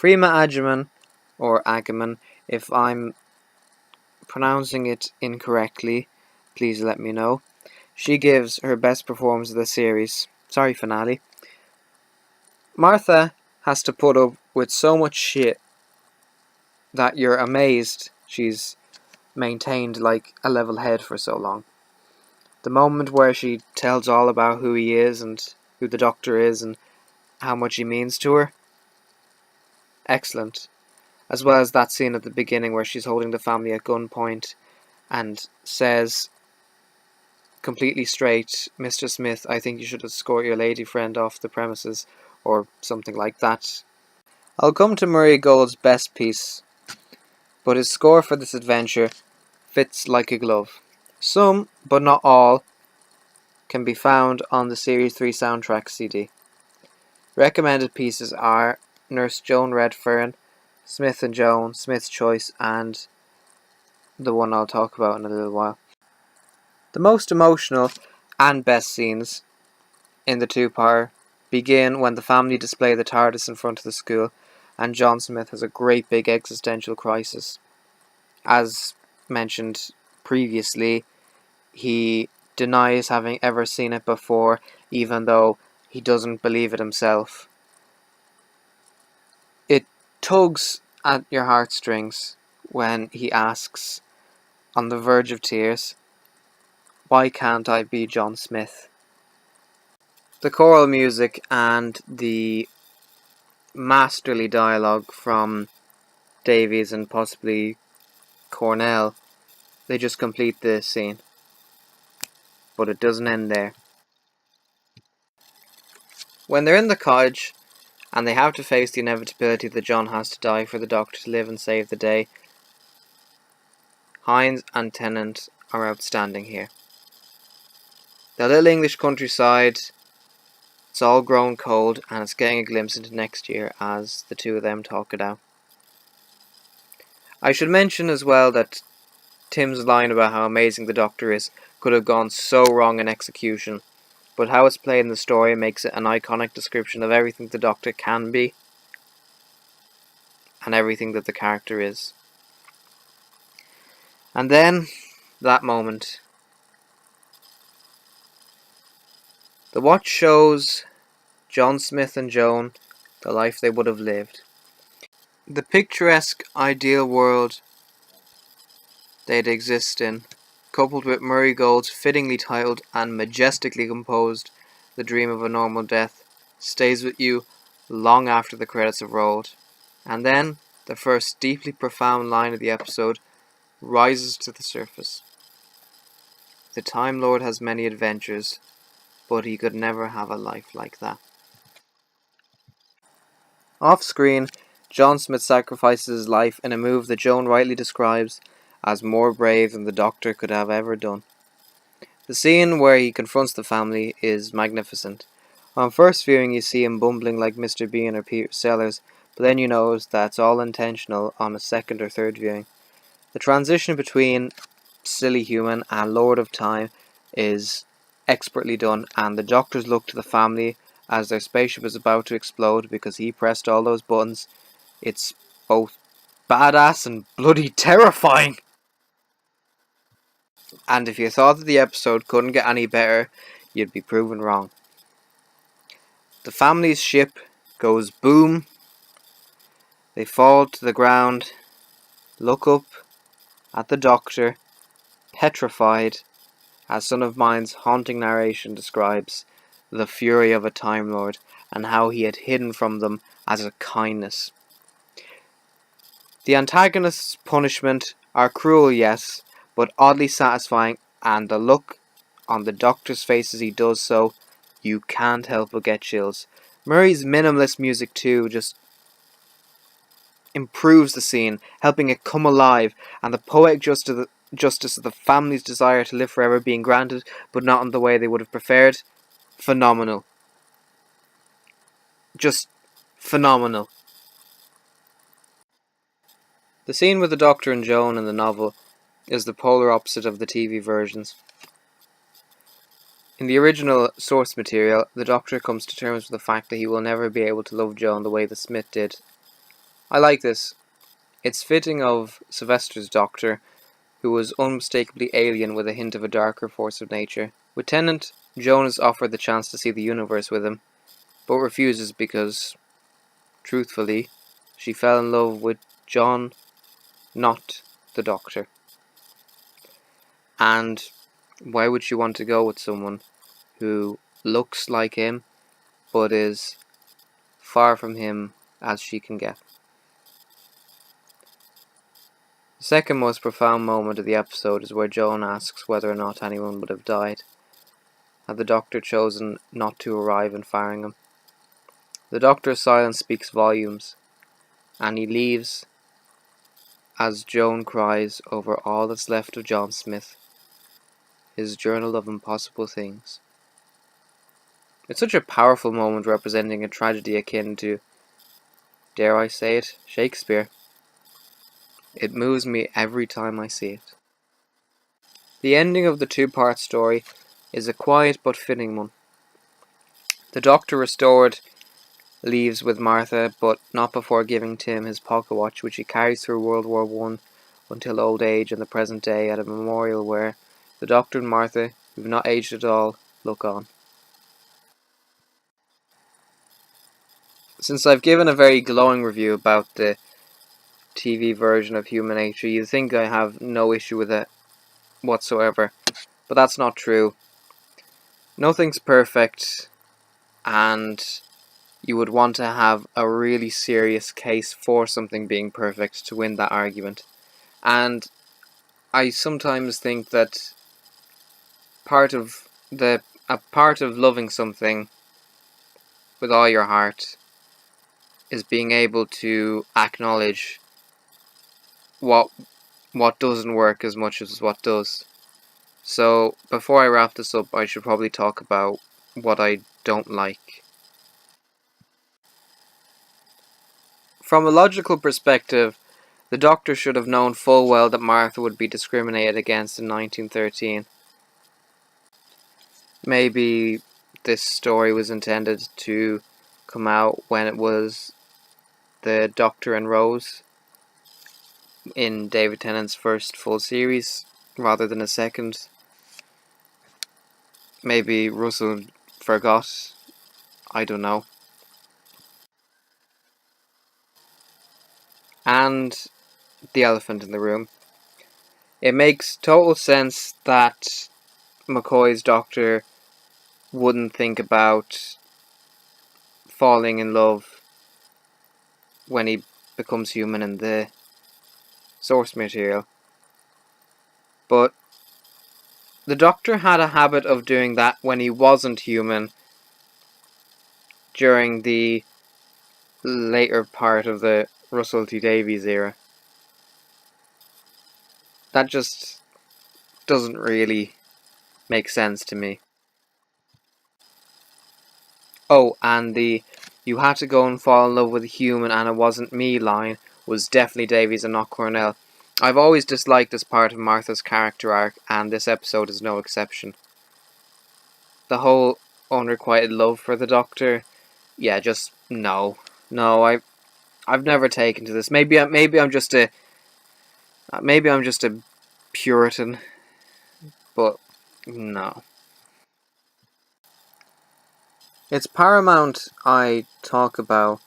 Freema Agyeman, or Agyeman, if I'm pronouncing it incorrectly, please let me know. She gives her best performance of the series. Sorry, finale. Martha has to put up with so much shit that you're amazed she's maintained like a level head for so long. The moment where she tells all about who he is and who the Doctor is and how much he means to her, excellent. As well as that scene at the beginning where she's holding the family at gunpoint and says completely straight, "Mr. Smith, I think you should escort your lady friend off the premises," or something like that. I'll come to Murray Gold's best piece, but his score for this adventure fits like a glove. Some, but not all, can be found on the Series 3 soundtrack CD. Recommended pieces are Nurse Joan Redfern, Smith and Joan, Smith's Choice, and the one I'll talk about in a little while. The most emotional and best scenes in the two-parter begin when the family display the TARDIS in front of the school and John Smith has a great big existential crisis. As mentioned previously, he denies having ever seen it before, even though he doesn't believe it himself. It tugs at your heartstrings when he asks, on the verge of tears, "Why can't I be John Smith?" The choral music and the masterly dialogue from Davies and possibly Cornell, they just complete the scene. But it doesn't end there. When they're in the cottage, and they have to face the inevitability that John has to die for the Doctor to live and save the day, Hines and Tennant are outstanding here. The little English countryside, it's all grown cold, and it's getting a glimpse into next year as the two of them talk it out. I should mention as well that Tim's line about how amazing the Doctor is could have gone so wrong in execution, but how it's played in the story makes it an iconic description of everything the Doctor can be and everything that the character is. And then, that moment. The watch shows John Smith and Joan the life they would have lived. The picturesque ideal world they'd exist in, coupled with Murray Gold's fittingly titled and majestically composed The Dream of a Normal Death, stays with you long after the credits have rolled. And then, the first deeply profound line of the episode rises to the surface. The Time Lord has many adventures, but he could never have a life like that. Off screen, John Smith sacrifices his life in a move that Joan rightly describes as more brave than the Doctor could have ever done. The scene where he confronts the family is magnificent. On first viewing you see him bumbling like Mr. Bean or Peter Sellers, but then you notice that's all intentional on a second or third viewing. The transition between silly human and Lord of Time is expertly done, and the Doctor's look to the family as their spaceship is about to explode because he pressed all those buttons, it's both badass and bloody terrifying. And if you thought that the episode couldn't get any better, you'd be proven wrong. The family's ship goes boom, they fall to the ground, look up at the Doctor, petrified, as Son of Mind's haunting narration describes the fury of a Time Lord and how he had hidden from them as a kindness. The antagonist's punishment are cruel, yes, but oddly satisfying, and the look on the Doctor's face as he does so, you can't help but get chills. Murray's minimalist music too just improves the scene, helping it come alive, and the poetic justice of the family's desire to live forever being granted, but not in the way they would have preferred. Phenomenal. Just phenomenal. The scene with the Doctor and Joan in the novel is the polar opposite of the TV versions. In the original source material, the Doctor comes to terms with the fact that he will never be able to love Joan the way that Smith did. I like this. It's fitting of Sylvester's doctor, who was unmistakably alien with a hint of a darker force of nature. With Tennant, Joan is offered the chance to see the universe with him, but refuses because, truthfully, she fell in love with John, not the doctor. And why would she want to go with someone who looks like him, but is far from him as she can get? The second most profound moment of the episode is where Joan asks whether or not anyone would have died had the doctor chosen not to arrive in Farringham. The doctor's silence speaks volumes, and he leaves as Joan cries over all that's left of John Smith, his journal of impossible things. It's such a powerful moment representing a tragedy akin to, dare I say it, Shakespeare. It moves me every time I see it. The ending of the two-part story is a quiet but fitting one. The doctor restored leaves with Martha, but not before giving Tim his pocket watch, which he carries through World War I until old age and the present day, at a memorial where the doctor and Martha, who've not aged at all, look on. Since I've given a very glowing review about the TV version of Human Nature, you'd think I have no issue with it whatsoever, but that's not true. Nothing's perfect, and you would want to have a really serious case for something being perfect to win that argument. And I sometimes think that a part of loving something with all your heart is being able to acknowledge what doesn't work as much as what does. So before I wrap this up, I should probably talk about what I don't like. From a logical perspective, the doctor should have known full well that Martha would be discriminated against in 1913. Maybe this story was intended to come out when it was the Doctor and Rose in David Tennant's first full series, rather than a second. Maybe Russell forgot. I don't know. And the elephant in the room. It makes total sense that McCoy's doctor wouldn't think about falling in love when he becomes human in the source material. But the doctor had a habit of doing that when he wasn't human during the later part of the Russell T Davies era. That just doesn't really make sense to me. Oh, and the "you had to go and fall in love with a human and it wasn't me" line was definitely Davies and not Cornell. I've always disliked this part of Martha's character arc, and this episode is no exception. The whole unrequited love for the Doctor, yeah, just no. No, I've never taken to this. Maybe I'm just a Puritan, but no. It's paramount I talk about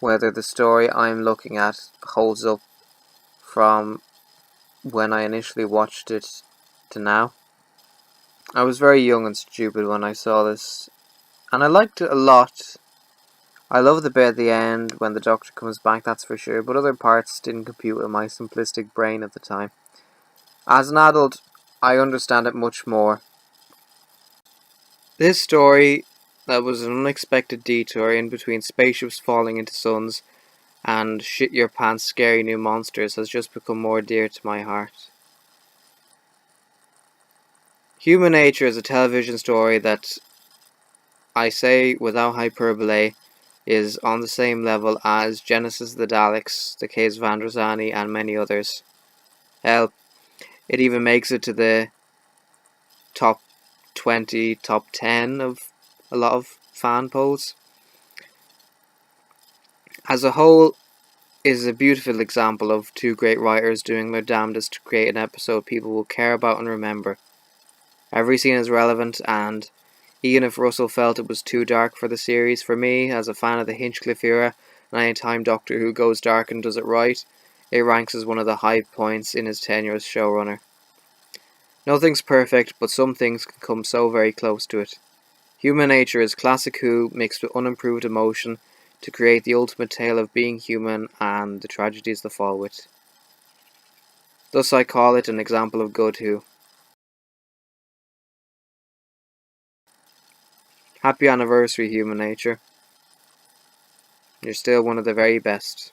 whether the story I'm looking at holds up from when I initially watched it to now. I was very young and stupid when I saw this, and I liked it a lot. I love the bit at the end when the Doctor comes back, that's for sure, but other parts didn't compute with my simplistic brain at the time. As an adult, I understand it much more. This story, that was an unexpected detour in between spaceships falling into suns and shit your pants scary new monsters, has just become more dear to my heart. Human Nature is a television story that, I say without hyperbole, is on the same level as Genesis of the Daleks, The Caves of Androzani, and many others. Hell, it even makes it to the top 20, top 10 of a lot of fan polls. As a whole, is a beautiful example of two great writers doing their damnedest to create an episode people will care about and remember. Every scene is relevant, and even if Russell felt it was too dark for the series, for me, as a fan of the Hinchcliffe era, and any time Doctor Who goes dark and does it right, it ranks as one of the high points in his tenure as showrunner. Nothing's perfect, but some things can come so very close to it. Human nature is classic Who mixed with unimproved emotion to create the ultimate tale of being human and the tragedies that fall with it. Thus I call it an example of good Who. Happy anniversary, Human Nature. You're still one of the very best.